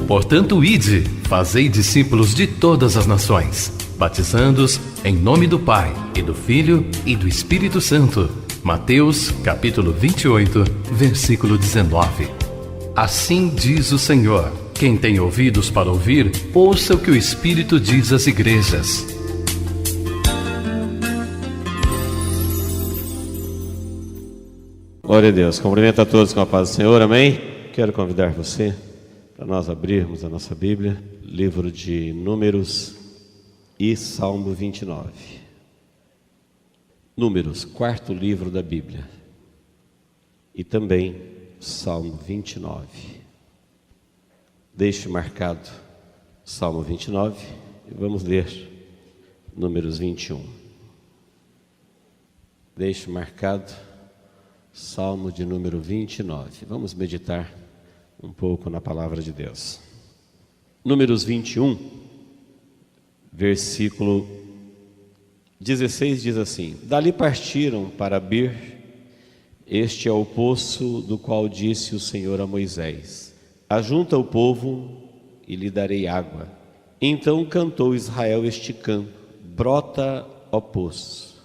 Portanto, ide, fazei discípulos de todas as nações, batizando-os em nome do Pai, e do Filho, e do Espírito Santo. Mateus, capítulo 28, versículo 19. Assim diz o Senhor: quem tem ouvidos para ouvir, ouça o que o Espírito diz às igrejas. Glória a Deus. Cumprimento a todos com a paz do Senhor, amém? Quero convidar você para nós abrirmos a nossa Bíblia, livro de Números e Salmo 29. Números, quarto livro da Bíblia, e também Salmo 29. Deixe marcado Salmo 29 e vamos ler Números 21. Deixe marcado Salmo de número 29. Vamos meditar um pouco na palavra de Deus. Números 21, versículo 16 diz assim: dali partiram para Bir, este é o poço do qual disse o Senhor a Moisés: ajunta o povo e lhe darei água. Então cantou Israel este canto: brota, ó poço,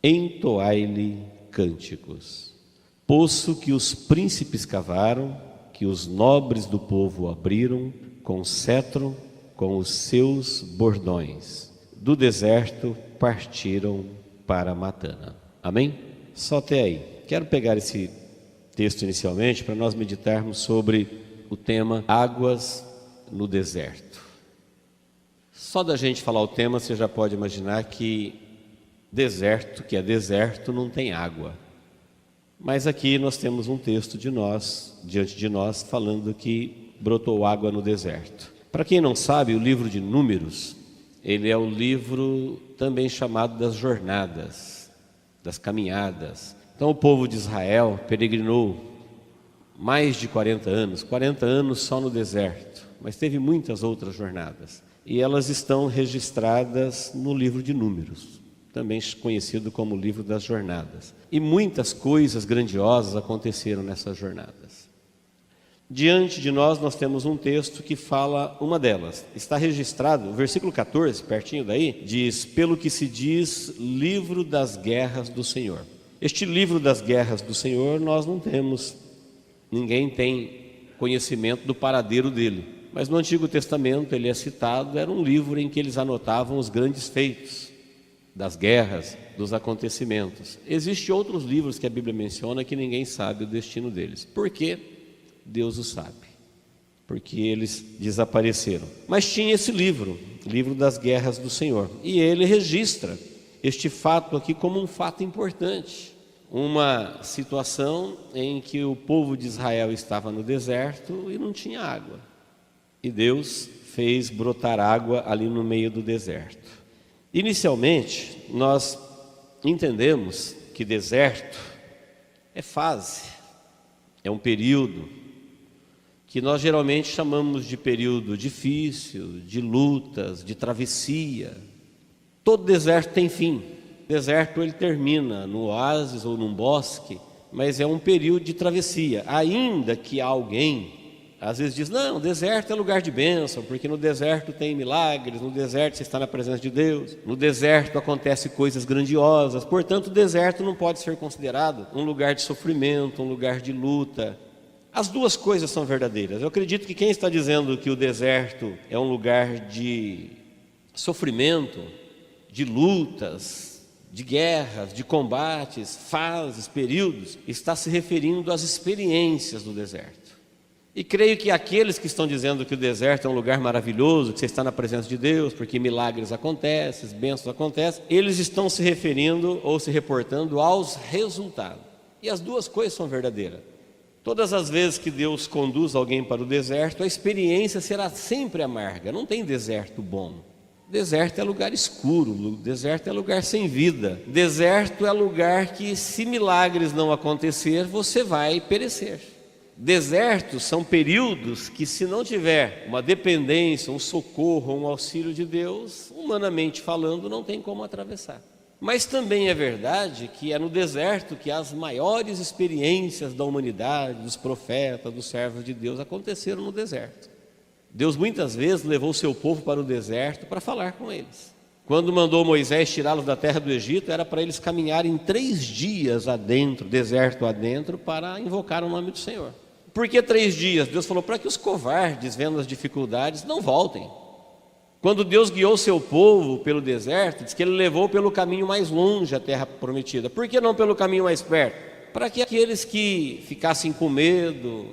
entoai-lhe cânticos. Poço que os príncipes cavaram, que os nobres do povo abriram com cetro, com os seus bordões. Do deserto partiram para Matana. Amém? Só até aí. Quero pegar esse texto inicialmente para nós meditarmos sobre o tema águas no deserto. Só da gente falar o tema, você já pode imaginar que deserto, que é deserto, não tem água. Mas aqui nós temos um texto diante de nós, falando que brotou água no deserto. Para quem não sabe, o livro de Números, ele é o livro também chamado das jornadas, das caminhadas. Então o povo de Israel peregrinou mais de 40 anos só no deserto, mas teve muitas outras jornadas. E elas estão registradas no livro de Números, também conhecido como livro das jornadas. E muitas coisas grandiosas aconteceram nessas jornadas. Diante de nós temos um texto que fala uma delas. Está registrado, o versículo 14, pertinho daí, diz: pelo que se diz, livro das guerras do Senhor. Este livro das guerras do Senhor nós não temos, ninguém tem conhecimento do paradeiro dele. Mas no Antigo Testamento ele é citado, era um livro em que eles anotavam os grandes feitos das guerras, dos acontecimentos. Existem outros livros que a Bíblia menciona que ninguém sabe o destino deles. Por quê? Deus o sabe. Porque eles desapareceram. Mas tinha esse livro, livro das guerras do Senhor. E ele registra este fato aqui como um fato importante. Uma situação em que o povo de Israel estava no deserto e não tinha água. E Deus fez brotar água ali no meio do deserto. Inicialmente, nós entendemos que deserto é fase, é um período que nós geralmente chamamos de período difícil, de lutas, de travessia. Todo deserto tem fim. O deserto ele termina no oásis ou num bosque, mas é um período de travessia. Ainda que alguém às vezes diz: não, deserto é lugar de bênção, porque no deserto tem milagres, no deserto você está na presença de Deus, no deserto acontecem coisas grandiosas, portanto o deserto não pode ser considerado um lugar de sofrimento, um lugar de luta. As duas coisas são verdadeiras. Eu acredito que quem está dizendo que o deserto é um lugar de sofrimento, de lutas, de guerras, de combates, fases, períodos, está se referindo às experiências do deserto. E creio que aqueles que estão dizendo que o deserto é um lugar maravilhoso, que você está na presença de Deus, porque milagres acontecem, bênçãos acontecem, eles estão se referindo ou se reportando aos resultados. E as duas coisas são verdadeiras. Todas as vezes que Deus conduz alguém para o deserto, a experiência será sempre amarga. Não tem deserto bom. Deserto é lugar escuro, deserto é lugar sem vida. Deserto é lugar que, se milagres não acontecer, você vai perecer. Desertos são períodos que, se não tiver uma dependência, um socorro, um auxílio de Deus, humanamente falando, não tem como atravessar. Mas também é verdade que é no deserto que as maiores experiências da humanidade, dos profetas, dos servos de Deus, aconteceram no deserto. Deus muitas vezes levou o seu povo para o deserto para falar com eles. Quando mandou Moisés tirá-los da terra do Egito, era para eles caminharem 3 dias adentro, deserto adentro, para invocar o nome do Senhor. Por que 3 dias? Deus falou para que os covardes, vendo as dificuldades, não voltem. Quando Deus guiou o seu povo pelo deserto, diz que Ele levou pelo caminho mais longe a terra prometida. Por que não pelo caminho mais perto? Para que aqueles que ficassem com medo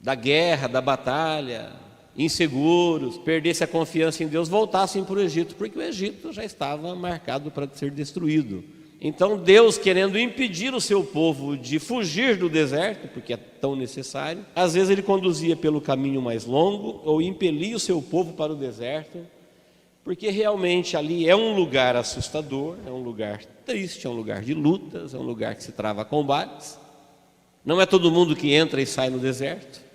da guerra, da batalha, inseguros, perdessem a confiança em Deus, voltassem para o Egito, porque o Egito já estava marcado para ser destruído. Então Deus, querendo impedir o seu povo de fugir do deserto, porque é tão necessário, às vezes Ele conduzia pelo caminho mais longo, ou impelia o seu povo para o deserto, porque realmente ali é um lugar assustador, é um lugar triste, é um lugar de lutas, é um lugar que se trava combates. Não é todo mundo que entra e sai no deserto.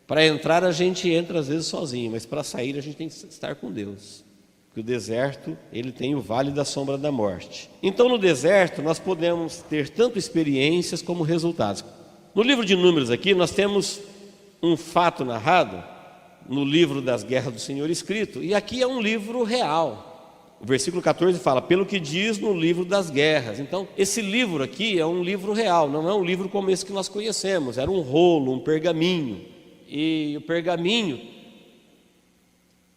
Para entrar a gente entra às vezes sozinho, mas para sair a gente tem que estar com Deus. Porque o deserto, ele tem o vale da sombra da morte. Então no deserto nós podemos ter tanto experiências como resultados. No livro de Números aqui nós temos um fato narrado no livro das guerras do Senhor escrito, e aqui é um livro real. O versículo 14 fala, pelo que diz no livro das guerras. Então esse livro aqui é um livro real, não é um livro como esse que nós conhecemos, era um rolo, um pergaminho. E o pergaminho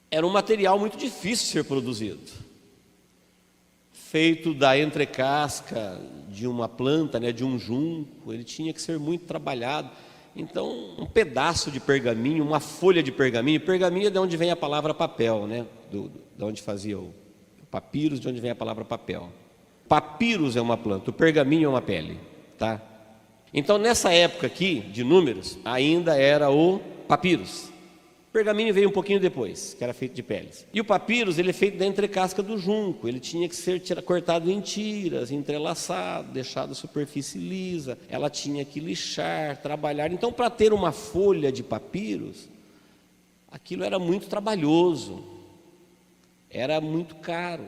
era um material muito difícil de ser produzido, feito da entrecasca de uma planta, de um junco. Ele tinha que ser muito trabalhado. Então um pedaço de pergaminho, uma folha de pergaminho, pergaminho é de onde vem a palavra papel, de onde fazia o papiros, de onde vem a palavra papel. Papiros é uma planta, o pergaminho é uma pele, tá? Então nessa época aqui de Números ainda era o papiros. O pergaminho veio um pouquinho depois, que era feito de peles. E o papiros, ele é feito da entrecasca do junco. Ele tinha que ser cortado em tiras, entrelaçado, deixado a superfície lisa. Ela tinha que lixar, trabalhar. Então para ter uma folha de papiros, aquilo era muito trabalhoso, era muito caro.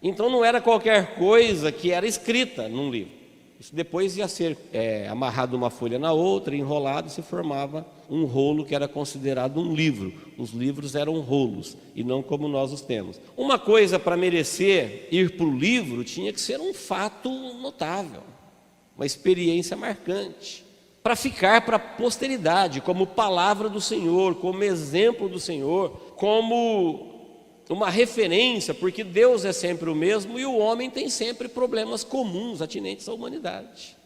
Então não era qualquer coisa que era escrita num livro. Isso depois ia ser amarrado uma folha na outra, enrolado, e se formava um rolo que era considerado um livro. Os livros eram rolos, e não como nós os temos. Uma coisa para merecer ir para o livro tinha que ser um fato notável, uma experiência marcante, para ficar para a posteridade, como palavra do Senhor, como exemplo do Senhor, como uma referência, porque Deus é sempre o mesmo e o homem tem sempre problemas comuns atinentes à humanidade.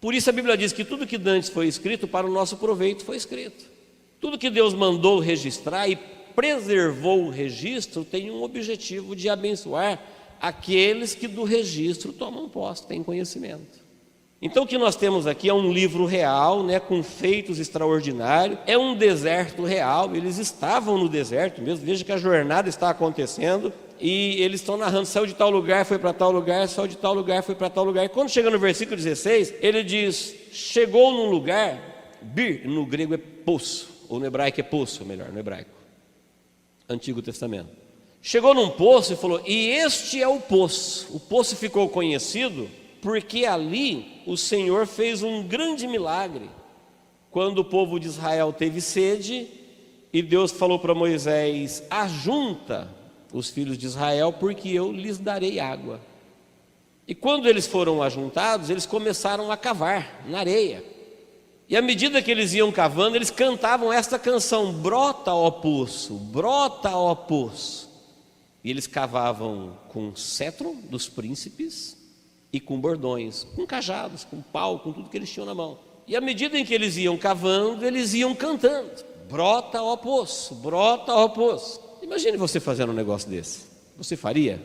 Por isso a Bíblia diz que tudo que dantes foi escrito para o nosso proveito foi escrito. Tudo que Deus mandou registrar e preservou o registro tem um objetivo de abençoar aqueles que do registro tomam posse, têm conhecimento. Então o que nós temos aqui é um livro real, com feitos extraordinários, é um deserto real. Eles estavam no deserto mesmo, veja que a jornada está acontecendo e eles estão narrando, saiu de tal lugar, foi para tal lugar, saiu de tal lugar, foi para tal lugar. E quando chega no versículo 16, ele diz, chegou num lugar, bir, no grego é poço, ou no hebraico é poço, melhor, no hebraico, Antigo Testamento. Chegou num poço e falou, e este é o poço ficou conhecido porque ali o Senhor fez um grande milagre. Quando o povo de Israel teve sede, e Deus falou para Moisés, ajunta os filhos de Israel, porque eu lhes darei água. E quando eles foram ajuntados, eles começaram a cavar na areia. E à medida que eles iam cavando, eles cantavam esta canção, brota, ó poço, brota, ó poço. E eles cavavam com cetro dos príncipes, e com bordões, com cajados, com pau, com tudo que eles tinham na mão. E à medida em que eles iam cavando, eles iam cantando, brota, ó poço, brota, ó poço. Imagine você fazendo um negócio desse. Você faria?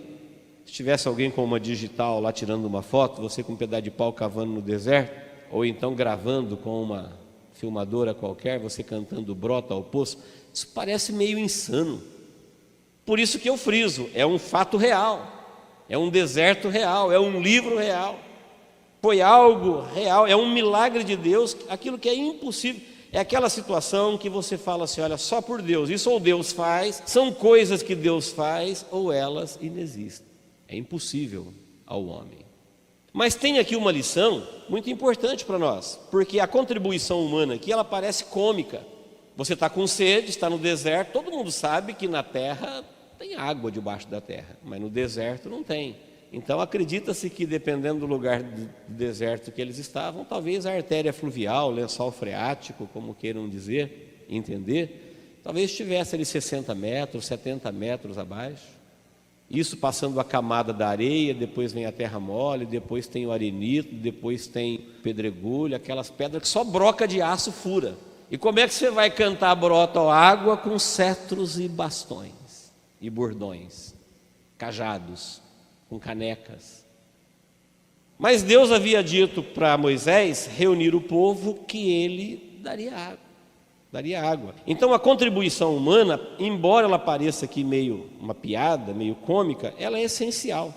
Se tivesse alguém com uma digital lá tirando uma foto, você com um pedaço de pau cavando no deserto, ou então gravando com uma filmadora qualquer, você cantando brota, ó poço, isso parece meio insano. Por isso que eu friso, é um fato real. É um deserto real, é um livro real, foi algo real, é um milagre de Deus. Aquilo que é impossível, é aquela situação que você fala assim, olha, só por Deus, isso ou Deus faz, são coisas que Deus faz, ou elas inexistem, é impossível ao homem. Mas tem aqui uma lição muito importante para nós, porque a contribuição humana aqui, ela parece cômica. Você está com sede, está no deserto, todo mundo sabe que na terra tem água debaixo da terra, mas no deserto não tem. Então acredita-se que dependendo do lugar do deserto que eles estavam, talvez a artéria fluvial, lençol freático, como queiram dizer, entender, talvez estivesse ali 60 metros, 70 metros abaixo. Isso passando a camada da areia, depois vem a terra mole, depois tem o arenito, depois tem pedregulho, aquelas pedras que só broca de aço fura. E como é que você vai cantar brota a água? Com cetros e bastões, e bordões, cajados, com canecas. Mas Deus havia dito para Moisés reunir o povo que ele daria água. Então a contribuição humana, embora ela pareça aqui meio uma piada, meio cômica, ela é essencial.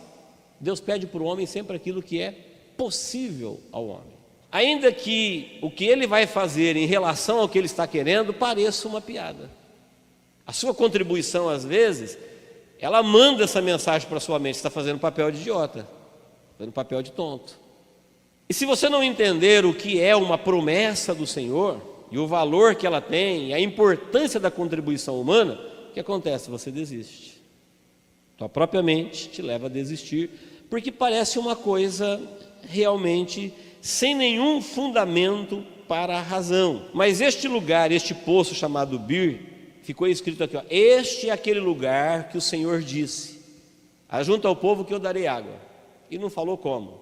Deus pede para o homem sempre aquilo que é possível ao homem. Ainda que o que ele vai fazer em relação ao que ele está querendo pareça uma piada. A sua contribuição, às vezes, ela manda essa mensagem para a sua mente: você está fazendo papel de idiota, fazendo papel de tonto. E se você não entender o que é uma promessa do Senhor, e o valor que ela tem, e a importância da contribuição humana, o que acontece? Você desiste. Tua própria mente te leva a desistir, porque parece uma coisa realmente sem nenhum fundamento para a razão. Mas este lugar, este poço chamado Bir, ficou escrito aqui, ó, este é aquele lugar que o Senhor disse: ajunta ao povo que eu darei água. E não falou como.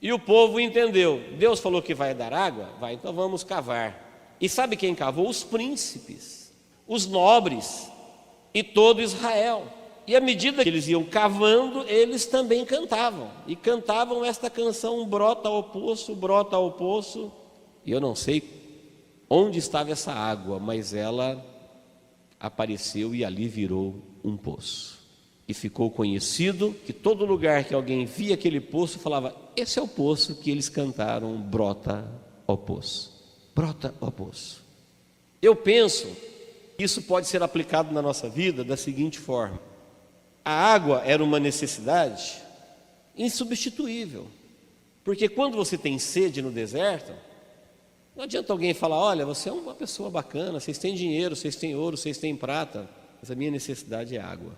E o povo entendeu, Deus falou que vai dar água? Vai, então vamos cavar. E sabe quem cavou? Os príncipes, os nobres e todo Israel. E à medida que eles iam cavando, eles também cantavam. E cantavam esta canção: brota ao poço. E eu não sei onde estava essa água, mas ela apareceu e ali virou um poço. E ficou conhecido que todo lugar que alguém via aquele poço, falava: esse é o poço que eles cantaram, brota ao poço. Brota ao poço. Eu penso que isso pode ser aplicado na nossa vida da seguinte forma: a água era uma necessidade insubstituível, porque quando você tem sede no deserto, não adianta alguém falar: olha, você é uma pessoa bacana, vocês têm dinheiro, vocês têm ouro, vocês têm prata, mas a minha necessidade é água.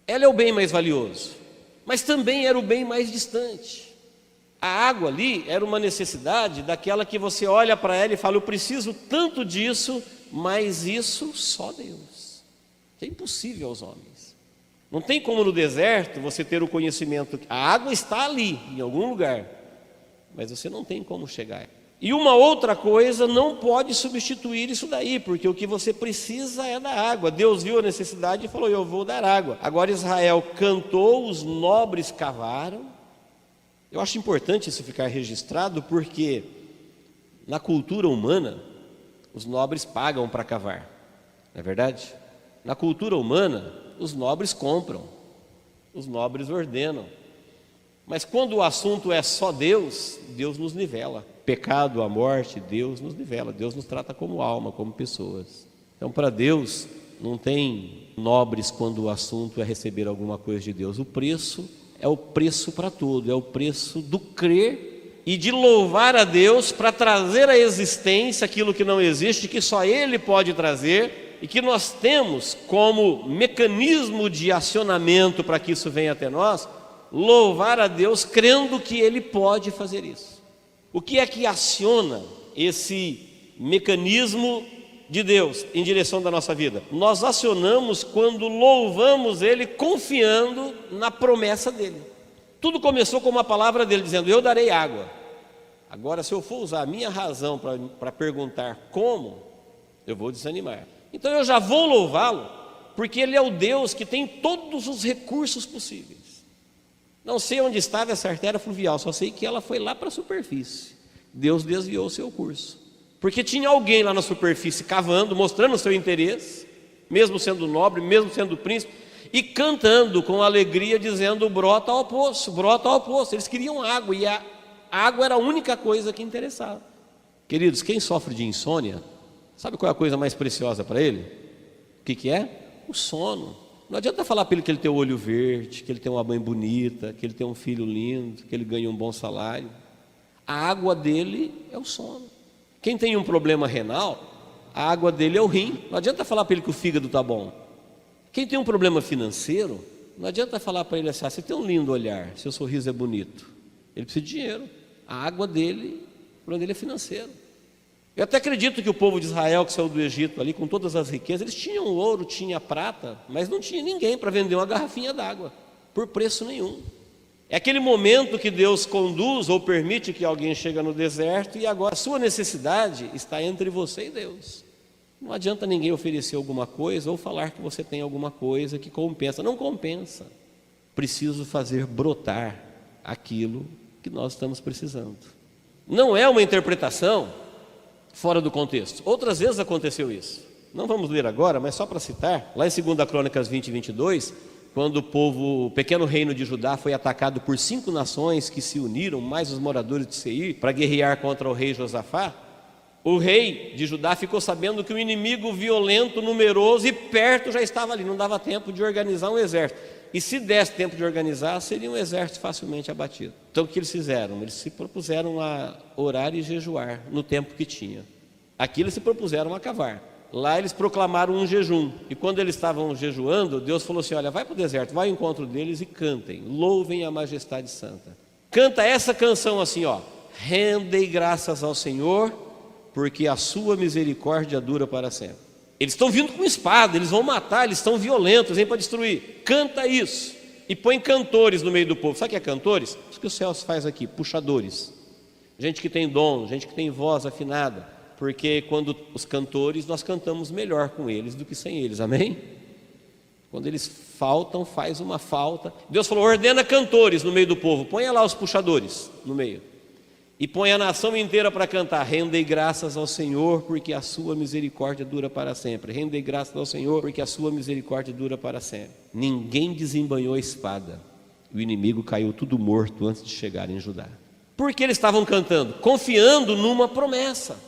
Ela é o bem mais valioso, mas também era o bem mais distante. A água ali era uma necessidade daquela que você olha para ela e fala: eu preciso tanto disso, mas isso só Deus. É impossível aos homens. Não tem como no deserto você ter o conhecimento. A água está ali, em algum lugar, mas você não tem como chegar. E uma outra coisa não pode substituir isso daí, porque o que você precisa é da água. Deus viu a necessidade e falou: eu vou dar água. Agora Israel cantou, os nobres cavaram. Eu acho importante isso ficar registrado, porque na cultura humana os nobres pagam para cavar, não é verdade? Na cultura humana os nobres compram, os nobres ordenam. Mas quando o assunto é só Deus, Deus nos nivela. Pecado, a morte, Deus nos nivela. Deus nos trata como alma, como pessoas. Então, para Deus não tem nobres quando o assunto é receber alguma coisa de Deus. O preço é o preço para tudo, é o preço do crer e de louvar a Deus para trazer à existência aquilo que não existe, que só Ele pode trazer, e que nós temos como mecanismo de acionamento para que isso venha até nós, louvar a Deus crendo que Ele pode fazer isso. O que é que aciona esse mecanismo de Deus em direção da nossa vida? Nós acionamos quando louvamos Ele confiando na promessa dEle. Tudo começou com uma palavra dEle dizendo: eu darei água. Agora, se eu for usar a minha razão para perguntar como, eu vou desanimar. Então eu já vou louvá-lo, porque Ele é o Deus que tem todos os recursos possíveis. Não sei onde estava essa artéria fluvial, só sei que ela foi lá para a superfície. Deus desviou o seu curso, porque tinha alguém lá na superfície cavando, mostrando o seu interesse, mesmo sendo nobre, mesmo sendo príncipe, e cantando com alegria, dizendo: brota ao poço, brota ao poço. Eles queriam água, e a água era a única coisa que interessava. Queridos, quem sofre de insônia, sabe qual é a coisa mais preciosa para ele? O que é? O sono. Não adianta falar para ele que ele tem o olho verde, que ele tem uma mãe bonita, que ele tem um filho lindo, que ele ganha um bom salário. A água dele é o sono. Quem tem um problema renal, a água dele é o rim. Não adianta falar para ele que o fígado está bom. Quem tem um problema financeiro, não adianta falar para ele assim: você tem um lindo olhar, seu sorriso é bonito. Ele precisa de dinheiro. A água dele, o problema dele é financeiro. Eu até acredito que o povo de Israel que saiu do Egito ali com todas as riquezas, eles tinham ouro, tinha prata, mas não tinha ninguém para vender uma garrafinha d'água por preço nenhum. É aquele momento que Deus conduz ou permite que alguém chegue no deserto e agora a sua necessidade está entre você e Deus. Não adianta ninguém oferecer alguma coisa ou falar que você tem alguma coisa que compensa. Não compensa. Preciso fazer brotar aquilo que nós estamos precisando. Não é uma interpretação fora do contexto. Outras vezes aconteceu isso. Não vamos ler agora, mas só para citar, lá em 2 Crônicas 20 e 22, quando o pequeno reino de Judá foi atacado por 5 nações que se uniram, mais os moradores de Seir, para guerrear contra o rei Josafá, o rei de Judá ficou sabendo que o inimigo violento, numeroso e perto já estava ali, não dava tempo de organizar um exército. E se desse tempo de organizar, seria um exército facilmente abatido. Então o que eles fizeram? Eles se propuseram a orar e jejuar no tempo que tinha. Aqui eles se propuseram a cavar. Lá eles proclamaram um jejum. E quando eles estavam jejuando, Deus falou assim: olha, vai para o deserto, vai ao encontro deles e cantem, louvem a majestade santa. Canta essa canção assim, ó: rendei graças ao Senhor, porque a sua misericórdia dura para sempre. Eles estão vindo com espada, eles vão matar, eles estão violentos, vêm para destruir. Canta isso. E põe cantores no meio do povo. Sabe o que é cantores? Isso que o Celso faz aqui, puxadores. Gente que tem dom, gente que tem voz afinada. Porque quando os cantores, nós cantamos melhor com eles do que sem eles, amém? Quando eles faltam, faz uma falta. Deus falou: ordena cantores no meio do povo, ponha lá os puxadores no meio. E põe a nação inteira para cantar: rendei graças ao Senhor, porque a sua misericórdia dura para sempre. Rendei graças ao Senhor, porque a sua misericórdia dura para sempre. Ninguém desembanhou a espada. O inimigo caiu tudo morto antes de chegar em Judá. Por que eles estavam cantando? Confiando numa promessa.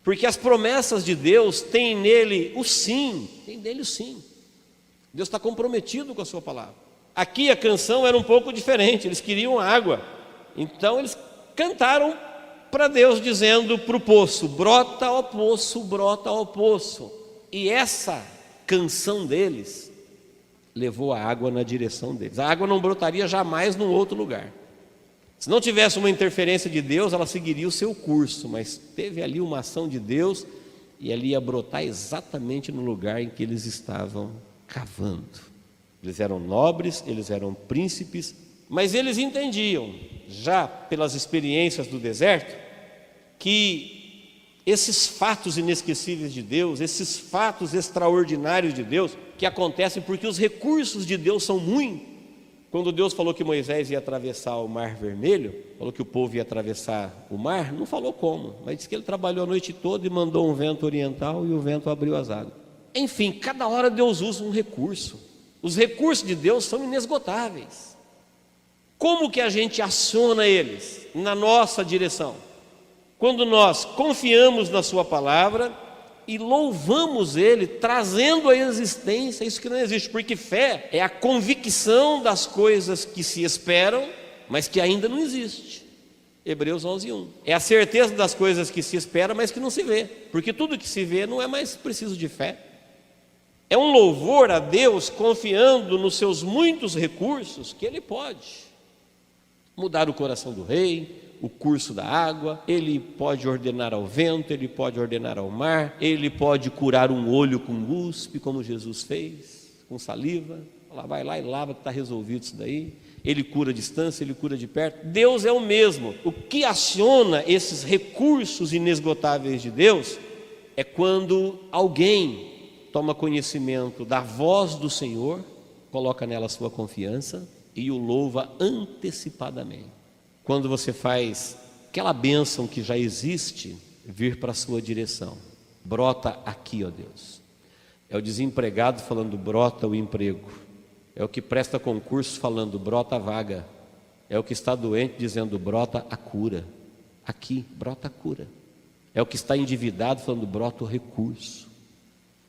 Porque as promessas de Deus têm nele o sim. Tem nele o sim. Deus está comprometido com a sua palavra. Aqui a canção era um pouco diferente. Eles queriam água. Então eles cantaram para Deus, dizendo para o poço: brota, ó poço, brota, ó poço. E essa canção deles levou a água na direção deles. A água não brotaria jamais num outro lugar. Se não tivesse uma interferência de Deus, ela seguiria o seu curso, mas teve ali uma ação de Deus e ali ia brotar exatamente no lugar em que eles estavam cavando. Eles eram nobres, eles eram príncipes, mas eles entendiam, já pelas experiências do deserto, que esses fatos inesquecíveis de Deus, esses fatos extraordinários de Deus, que acontecem porque os recursos de Deus são muitos. Quando Deus falou que Moisés ia atravessar o Mar Vermelho, falou que o povo ia atravessar o mar, não falou como, mas disse que ele trabalhou a noite toda e mandou um vento oriental e o vento abriu as águas. Enfim, cada hora Deus usa um recurso. Os recursos de Deus são inesgotáveis. Como que a gente aciona eles na nossa direção? Quando nós confiamos na sua palavra e louvamos Ele, trazendo à existência isso que não existe, porque fé é a convicção das coisas que se esperam, mas que ainda não existe. Hebreus 11:1. É a certeza das coisas que se esperam, mas que não se vê, porque tudo que se vê não é mais preciso de fé. É um louvor a Deus confiando nos seus muitos recursos que Ele pode mudar o coração do rei, o curso da água, Ele pode ordenar ao vento, Ele pode ordenar ao mar, Ele pode curar um olho com guspe, como Jesus fez, com saliva. Vai lá e lava que está resolvido isso daí. Ele cura a distância, Ele cura de perto. Deus é o mesmo. O que aciona esses recursos inesgotáveis de Deus é quando alguém toma conhecimento da voz do Senhor, coloca nela a sua confiança e o louva antecipadamente. Quando você faz aquela bênção que já existe vir para a sua direção, brota aqui, ó Deus. É o desempregado falando: brota o emprego. É o que presta concurso falando: brota a vaga. É o que está doente dizendo: brota a cura. Aqui, brota a cura. É o que está endividado falando: brota o recurso.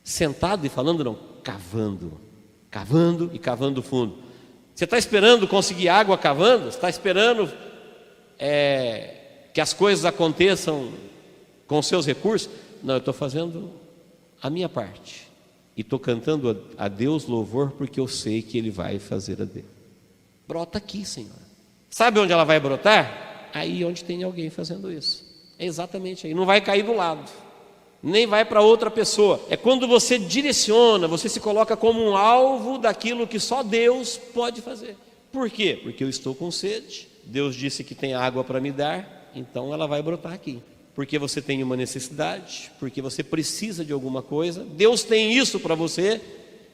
Sentado e falando não, cavando. Cavando e cavando fundo. Você está esperando conseguir água cavando? Você está esperando que as coisas aconteçam com os seus recursos? Não, eu estou fazendo a minha parte. E estou cantando a Deus louvor porque eu sei que Ele vai fazer a dele. Brota aqui, Senhor. Sabe onde ela vai brotar? Aí onde tem alguém fazendo isso. É exatamente aí. Não vai cair do lado, nem vai para outra pessoa. É quando você direciona, você se coloca como um alvo daquilo que só Deus pode fazer. Por quê? Porque eu estou com sede. Deus disse que tem água para me dar, então ela vai brotar aqui. Porque você tem uma necessidade, porque você precisa de alguma coisa. Deus tem isso para você,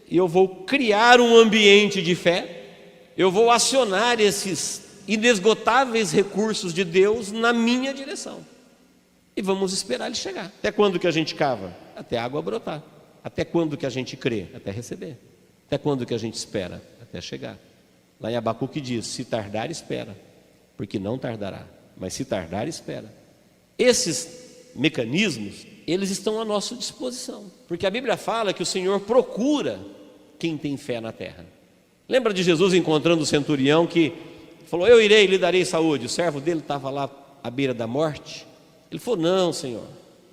e eu vou criar um ambiente de fé. Eu vou acionar esses inesgotáveis recursos de Deus na minha direção. E vamos esperar Ele chegar. Até quando que a gente cava? Até a água brotar. Até quando que a gente crê? Até receber. Até quando que a gente espera? Até chegar. Lá em Abacuque diz: se tardar, espera, porque não tardará. Mas se tardar, espera. Esses mecanismos, eles estão à nossa disposição. Porque a Bíblia fala que o Senhor procura quem tem fé na terra. Lembra de Jesus encontrando o centurião que falou: eu irei e lhe darei saúde. O servo dele estava lá à beira da morte. Ele falou: não, Senhor,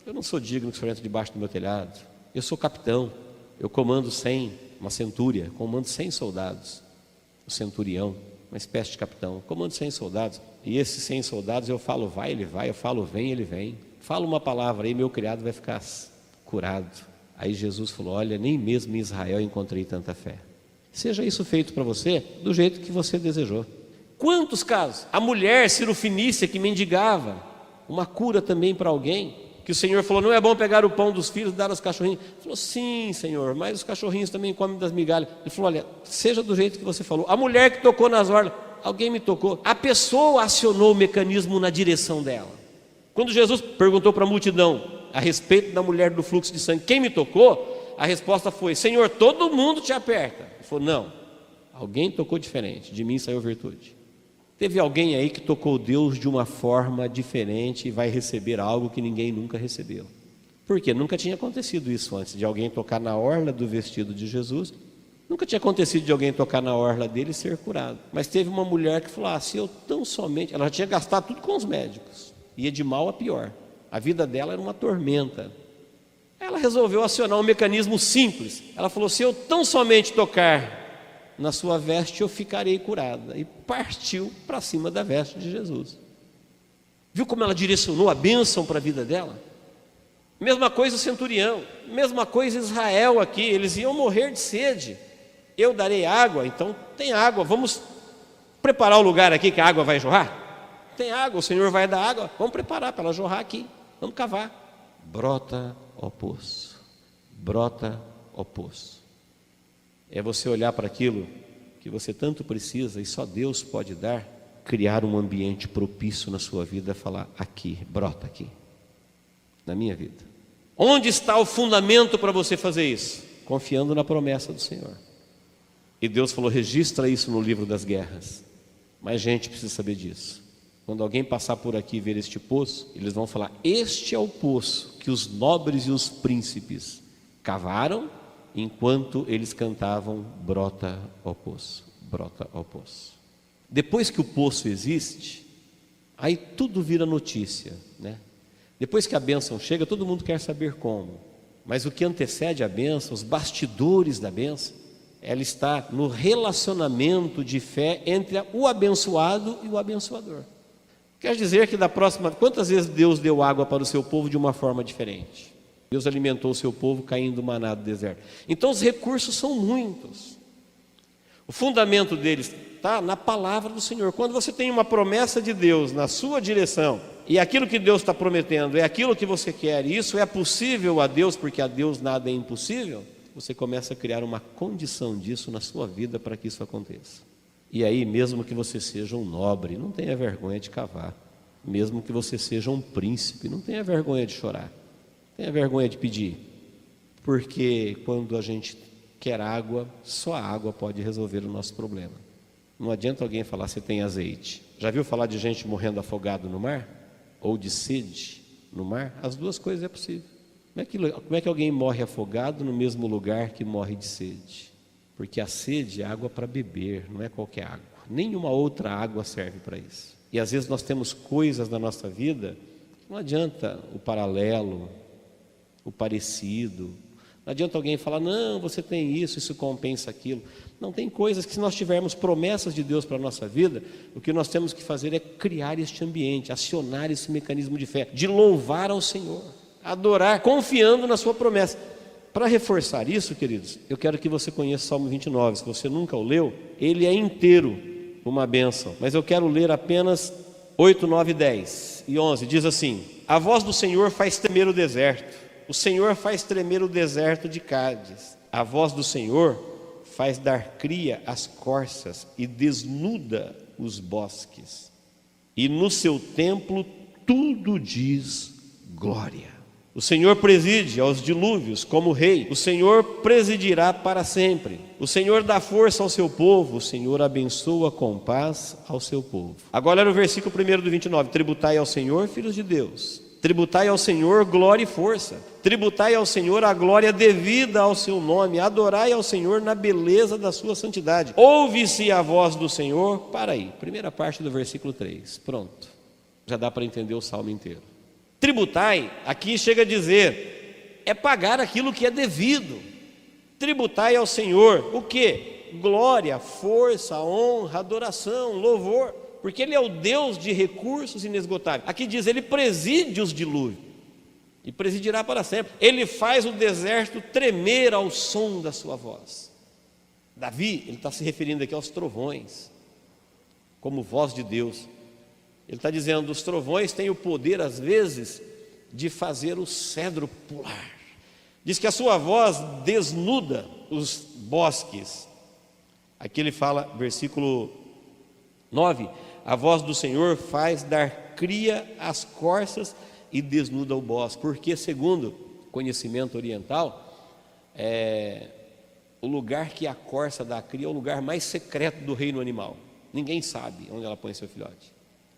eu não sou digno que o Senhor entre debaixo do meu telhado. Eu sou capitão, eu comando 100, uma centúria, comando 100 soldados. O centurião, uma espécie de capitão, comando 100 soldados. E esses 100 soldados, eu falo vai, ele vai, eu falo vem, ele vem. Fala uma palavra aí, meu criado vai ficar curado. Aí Jesus falou: olha, nem mesmo em Israel encontrei tanta fé. Seja isso feito para você do jeito que você desejou. Quantos casos? A mulher cirofenícia que mendigava uma cura também para alguém, que o Senhor falou: não é bom pegar o pão dos filhos e dar aos cachorrinhos. Ele falou: sim, Senhor, mas os cachorrinhos também comem das migalhas. Ele falou: olha, seja do jeito que você falou. A mulher que tocou nas orlas, alguém me tocou. A pessoa acionou o mecanismo na direção dela. Quando Jesus perguntou para a multidão a respeito da mulher do fluxo de sangue: quem me tocou? A resposta foi: Senhor, todo mundo te aperta. Ele falou: não, alguém tocou diferente, de mim saiu virtude. Teve alguém aí que tocou Deus de uma forma diferente e vai receber algo que ninguém nunca recebeu. Por quê? Nunca tinha acontecido isso antes, de alguém tocar na orla do vestido de Jesus. Nunca tinha acontecido de alguém tocar na orla dele e ser curado. Mas teve uma mulher que falou: se eu tão somente... Ela já tinha gastado tudo com os médicos, ia de mal a pior. A vida dela era uma tormenta. Ela resolveu acionar um mecanismo simples. Ela falou: se eu tão somente tocar na sua veste, eu ficarei curada. E partiu para cima da veste de Jesus. Viu como ela direcionou a bênção para a vida dela? Mesma coisa o centurião, mesma coisa Israel aqui. Eles iam morrer de sede. Eu darei água, então tem água. Vamos preparar o lugar aqui que a água vai jorrar? Tem água, o Senhor vai dar água. Vamos preparar para ela jorrar aqui. Vamos cavar. Brota, ó poço. Brota, ó poço. É você olhar para aquilo que você tanto precisa e só Deus pode dar, criar um ambiente propício na sua vida, falar: aqui, brota aqui, na minha vida. Onde está o fundamento para você fazer isso? Confiando na promessa do Senhor. E Deus falou: registra isso no livro das guerras. Mas gente precisa saber disso. Quando alguém passar por aqui e ver este poço, eles vão falar: este é o poço que os nobres e os príncipes cavaram enquanto eles cantavam: brota, ó poço, brota, ó poço. Depois que o poço existe, aí tudo vira notícia, né? Depois que a bênção chega, todo mundo quer saber como. Mas o que antecede a bênção, os bastidores da bênção, ela está no relacionamento de fé entre o abençoado e o abençoador. Quer dizer que da próxima... Quantas vezes Deus deu água para o seu povo de uma forma diferente? Deus alimentou o seu povo caindo maná do deserto. Então os recursos são muitos. O fundamento deles está na palavra do Senhor. Quando você tem uma promessa de Deus na sua direção, e aquilo que Deus está prometendo é aquilo que você quer, e isso é possível a Deus, porque a Deus nada é impossível, você começa a criar uma condição disso na sua vida para que isso aconteça. E aí, mesmo que você seja um nobre, não tenha vergonha de cavar. Mesmo que você seja um príncipe, não tenha vergonha de chorar. Tenha vergonha de pedir, porque quando a gente quer água, só a água pode resolver o nosso problema. Não adianta alguém falar: você tem azeite. Já viu falar de gente morrendo afogado no mar? Ou de sede no mar? As duas coisas é possível. Como é que alguém morre afogado no mesmo lugar que morre de sede? Porque a sede é água para beber, não é qualquer água. Nenhuma outra água serve para isso. E às vezes nós temos coisas na nossa vida, não adianta o paralelo, o parecido. Não adianta alguém falar, não, você tem isso compensa aquilo. Não, tem coisas que, se nós tivermos promessas de Deus para a nossa vida, o que nós temos que fazer é criar este ambiente, acionar esse mecanismo de fé, de louvar ao Senhor, adorar, confiando na sua promessa. Para reforçar isso, queridos, eu quero que você conheça o Salmo 29. Se você nunca o leu, ele é inteiro uma bênção. Mas eu quero ler apenas 8, 9, 10 e 11. Diz assim: a voz do Senhor faz tremer o deserto. O Senhor faz tremer o deserto de Cádiz. A voz do Senhor faz dar cria às corças e desnuda os bosques. E no seu templo tudo diz glória. O Senhor preside aos dilúvios como rei. O Senhor presidirá para sempre. O Senhor dá força ao seu povo. O Senhor abençoa com paz ao seu povo. Agora era o versículo 1 do 29. Tributai ao Senhor, filhos de Deus. Tributai ao Senhor glória e força. Tributai ao Senhor a glória devida ao seu nome. Adorai ao Senhor na beleza da sua santidade. Ouve-se a voz do Senhor. Para aí, primeira parte do versículo 3. Pronto, já dá para entender o salmo inteiro. Tributai, aqui chega a dizer, é pagar aquilo que é devido. Tributai ao Senhor, o que? Glória, força, honra, adoração, louvor, porque Ele é o Deus de recursos inesgotáveis. Aqui diz, Ele preside os dilúvios, e presidirá para sempre. Ele faz o deserto tremer ao som da sua voz. Davi, ele está se referindo aqui aos trovões, como voz de Deus. Ele está dizendo, os trovões têm o poder, às vezes, de fazer o cedro pular. Diz que a sua voz desnuda os bosques. Aqui ele fala, versículo 9, a voz do Senhor faz dar cria às corças e desnuda o bosque. Porque, segundo conhecimento oriental, o lugar que a corça dá cria é o lugar mais secreto do reino animal. Ninguém sabe onde ela põe seu filhote.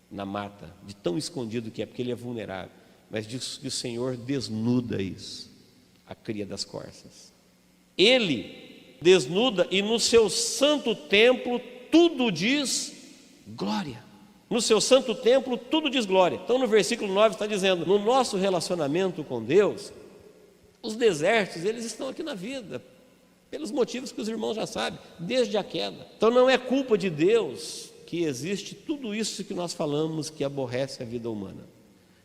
Na mata, de tão escondido que é, porque ele é vulnerável. Mas diz que o Senhor desnuda isso, a cria das corças. Ele desnuda e no seu santo templo tudo diz glória. No seu santo templo tudo diz glória. Então no versículo 9 está dizendo, no nosso relacionamento com Deus, os desertos, eles estão aqui na vida, pelos motivos que os irmãos já sabem, desde a queda. Então não é culpa de Deus que existe tudo isso que nós falamos que aborrece a vida humana.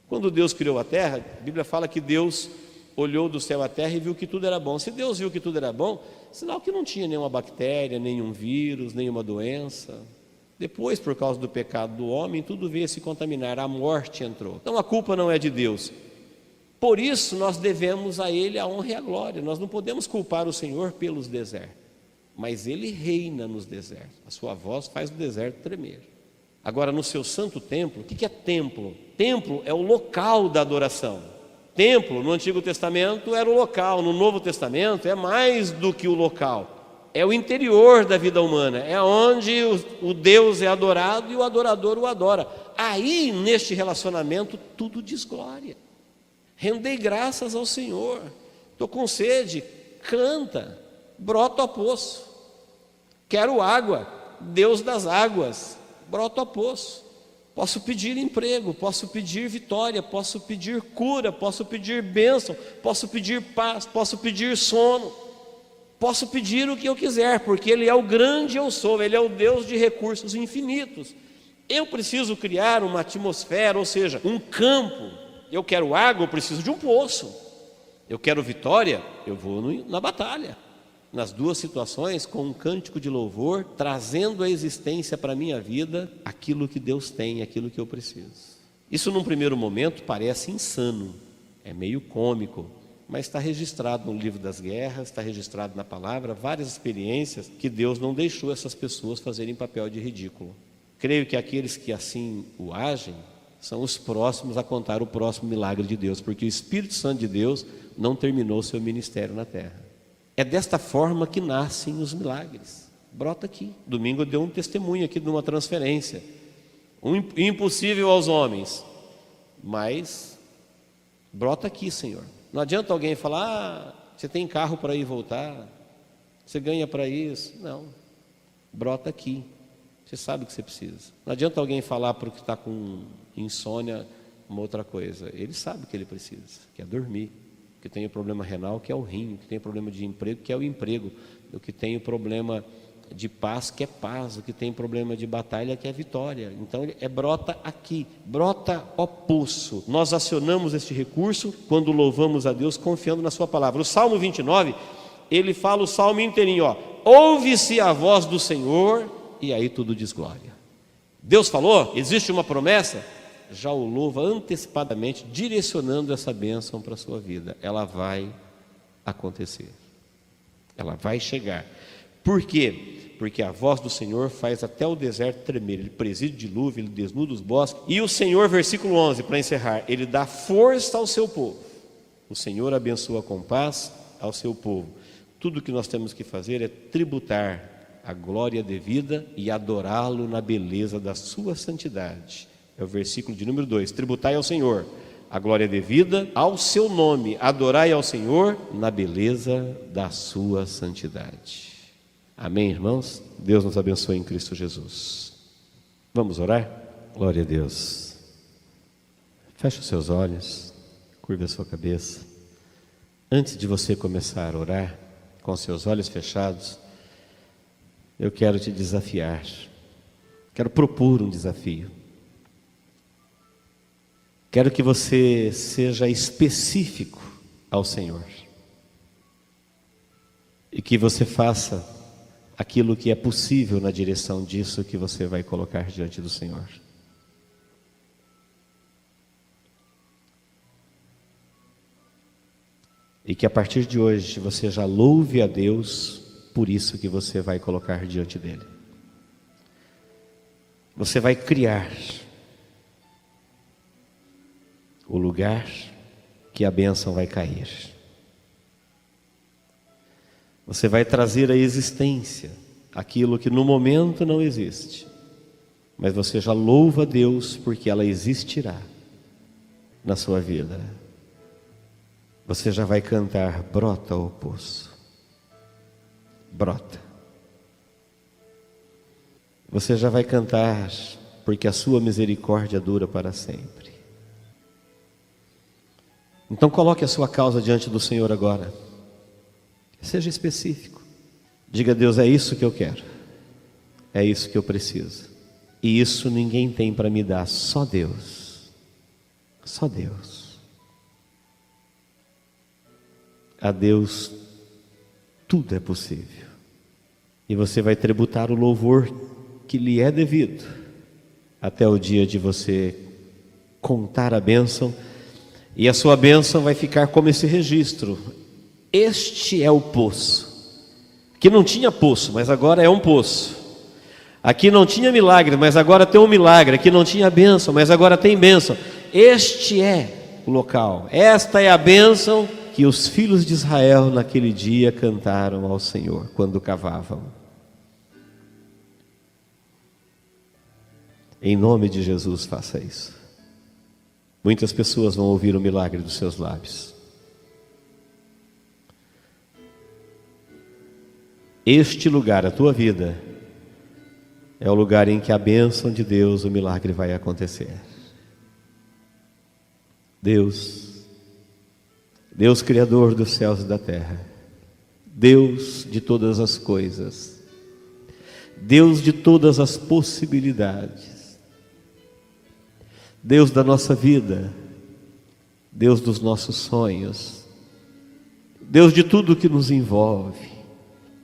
Quando Deus criou a terra, a Bíblia fala que Deus olhou do céu à terra e viu que tudo era bom. Se Deus viu que tudo era bom, sinal que não tinha nenhuma bactéria, nenhum vírus, nenhuma doença. Depois, por causa do pecado do homem, tudo veio a se contaminar, a morte entrou. Então a culpa não é de Deus. Por isso nós devemos a Ele a honra e a glória. Nós não podemos culpar o Senhor pelos desertos. Mas Ele reina nos desertos, a sua voz faz o deserto tremer. Agora, no seu santo templo, o que é templo? Templo é o local da adoração. Templo, no Antigo Testamento, era o local, no Novo Testamento, é mais do que o local. É o interior da vida humana, é onde o Deus é adorado e o adorador o adora. Aí, neste relacionamento, tudo diz glória. Rendei graças ao Senhor. Estou com sede, canta. Broto a poço, quero água, Deus das águas, broto a poço. Posso pedir emprego, posso pedir vitória, posso pedir cura, posso pedir bênção, posso pedir paz, posso pedir sono, posso pedir o que eu quiser, porque Ele é o grande eu sou, Ele é o Deus de recursos infinitos. Eu preciso criar uma atmosfera, ou seja, um campo. Eu quero água, eu preciso de um poço. Eu quero vitória, eu vou na batalha. Nas duas situações, com um cântico de louvor, trazendo à existência para a minha vida aquilo que Deus tem, aquilo que eu preciso. Isso num primeiro momento parece insano, é meio cômico, mas está registrado no livro das guerras, está registrado na palavra, várias experiências que Deus não deixou essas pessoas fazerem papel de ridículo. Creio que aqueles que assim o agem, são os próximos a contar o próximo milagre de Deus, porque o Espírito Santo de Deus não terminou seu ministério na terra. É desta forma que nascem os milagres. Brota aqui. Domingo eu dei um testemunho aqui de uma transferência. Impossível aos homens, mas brota aqui, Senhor. Não adianta alguém falar, você tem carro para ir e voltar, você ganha para isso. Não, brota aqui. Você sabe o que você precisa. Não adianta alguém falar para o que está com insônia uma outra coisa. Ele sabe o que ele precisa, que é dormir. que tem o problema renal, que é o rim, que tem o problema de emprego, que é o emprego, o que tem o problema de paz, que é paz, o que tem problema de batalha, que é vitória. Então brota aqui, brota ó poço. Nós acionamos este recurso quando louvamos a Deus confiando na sua palavra. O Salmo 29, ele fala o salmo inteirinho, ó: ouve-se a voz do Senhor, e aí tudo diz glória. Deus falou, existe uma promessa, já o louva antecipadamente, direcionando essa bênção para a sua vida. Ela vai acontecer, ela vai chegar. Por quê? Porque a voz do Senhor faz até o deserto tremer, ele preside o dilúvio, ele desnuda os bosques. E o Senhor, versículo 11, para encerrar, ele dá força ao seu povo. O Senhor abençoa com paz ao seu povo. Tudo que nós temos que fazer é tributar a glória devida e adorá-lo na beleza da sua santidade. É o versículo de número 2, tributai ao Senhor a glória devida ao seu nome, adorai ao Senhor na beleza da sua santidade. Amém, irmãos? Deus nos abençoe em Cristo Jesus. Vamos orar? Glória a Deus. Feche os seus olhos, curva a sua cabeça. Antes de você começar a orar, com seus olhos fechados, eu quero te desafiar. Quero propor um desafio. Quero que você seja específico ao Senhor. E que você faça aquilo que é possível na direção disso que você vai colocar diante do Senhor. E que a partir de hoje você já louve a Deus por isso que você vai colocar diante dele. Você vai criar o lugar que a bênção vai cair. Você vai trazer à existência aquilo que no momento não existe, mas você já louva a Deus porque ela existirá na sua vida. Você já vai cantar: brota, ó poço, brota. Você já vai cantar porque a sua misericórdia dura para sempre. Então coloque a sua causa diante do Senhor agora. Seja específico. Diga a Deus: é isso que eu quero, é isso que eu preciso, e isso ninguém tem para me dar, só Deus. Só Deus. A Deus tudo é possível. E você vai tributar o louvor que lhe é devido até o dia de você contar a bênção, e a sua bênção vai ficar como esse registro. Este é o poço, que não tinha poço, mas agora é um poço. Aqui não tinha milagre, mas agora tem um milagre. Aqui não tinha bênção, mas agora tem bênção. Este é o local, esta é a bênção que os filhos de Israel naquele dia cantaram ao Senhor quando cavavam. Em nome de Jesus, faça isso. Muitas pessoas vão ouvir o milagre dos seus lábios. Este lugar, a tua vida, é o lugar em que a bênção de Deus, o milagre vai acontecer. Deus Criador dos céus e da terra, Deus de todas as coisas, Deus de todas as possibilidades, Deus da nossa vida, Deus dos nossos sonhos, Deus de tudo que nos envolve.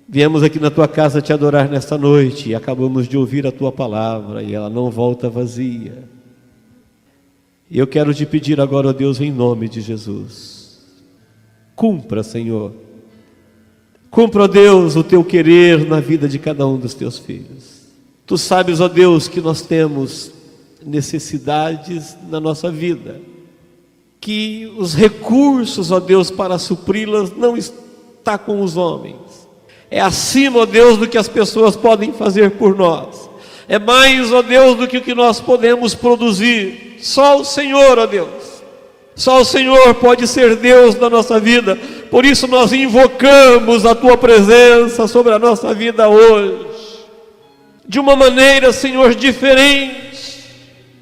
Viemos aqui na tua casa te adorar nesta noite e acabamos de ouvir a tua palavra e ela não volta vazia. E eu quero te pedir agora, ó Deus, em nome de Jesus, cumpra, Senhor, cumpra, ó Deus, o teu querer na vida de cada um dos teus filhos. Tu sabes, ó Deus, que nós temos necessidades na nossa vida, que os recursos, ó Deus, para supri-las não está com os homens. É acima, ó Deus, do que as pessoas podem fazer por nós. É mais, ó Deus, do que o que nós podemos produzir. Só o Senhor, ó Deus. Só o Senhor pode ser Deus na nossa vida. Por isso nós invocamos a tua presença sobre a nossa vida hoje, de uma maneira, Senhor, diferente.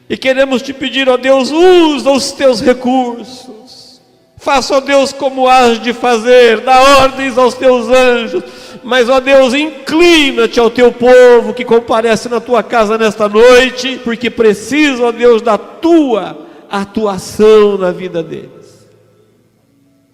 E queremos te pedir, ó Deus, usa os teus recursos. Faça, ó Deus, como has de fazer, dá ordens aos teus anjos, mas, ó Deus, inclina-te ao teu povo que comparece na tua casa nesta noite, porque precisa, ó Deus, da tua atuação na vida deles.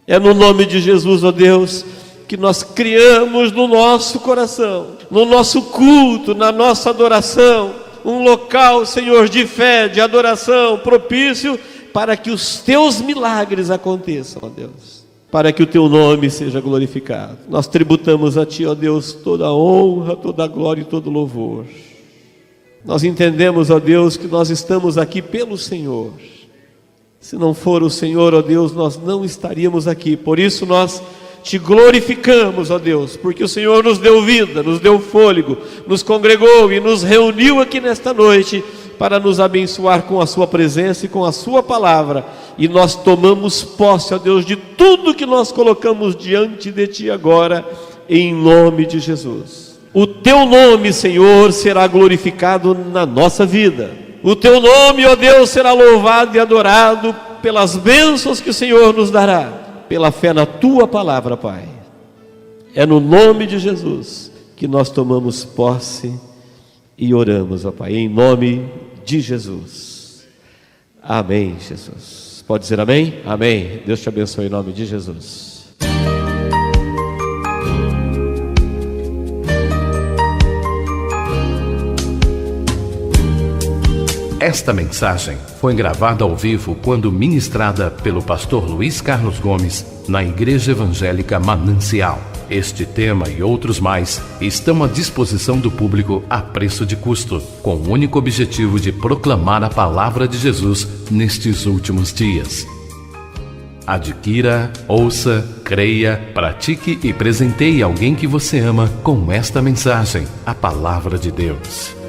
É no nome de Jesus, ó Deus, que nós criamos no nosso coração, no nosso culto, na nossa adoração, um local, Senhor, de fé, de adoração, propício para que os teus milagres aconteçam, ó Deus, para que o teu nome seja glorificado. Nós tributamos a ti, ó Deus, toda a honra, toda a glória e todo o louvor. Nós entendemos, ó Deus, que nós estamos aqui pelo Senhor. Se não for o Senhor, ó Deus, nós não estaríamos aqui. Por isso nós te glorificamos, ó Deus, porque o Senhor nos deu vida, nos deu fôlego, nos congregou e nos reuniu aqui nesta noite para nos abençoar com a sua presença e com a sua palavra. E nós tomamos posse, ó Deus, de tudo que nós colocamos diante de ti agora, em nome de Jesus. O teu nome, Senhor, será glorificado na nossa vida. O teu nome, ó Deus, será louvado e adorado pelas bênçãos que o Senhor nos dará, pela fé na tua palavra, Pai. É no nome de Jesus que nós tomamos posse e oramos, ó Pai, em nome de Jesus. Amém, Jesus. Pode dizer amém? Amém. Deus te abençoe em nome de Jesus. Esta mensagem foi gravada ao vivo quando ministrada pelo pastor Luiz Carlos Gomes na Igreja Evangélica Manancial. Este tema e outros mais estão à disposição do público a preço de custo, com o único objetivo de proclamar a palavra de Jesus nestes últimos dias. Adquira, ouça, creia, pratique e presenteie alguém que você ama com esta mensagem, a palavra de Deus.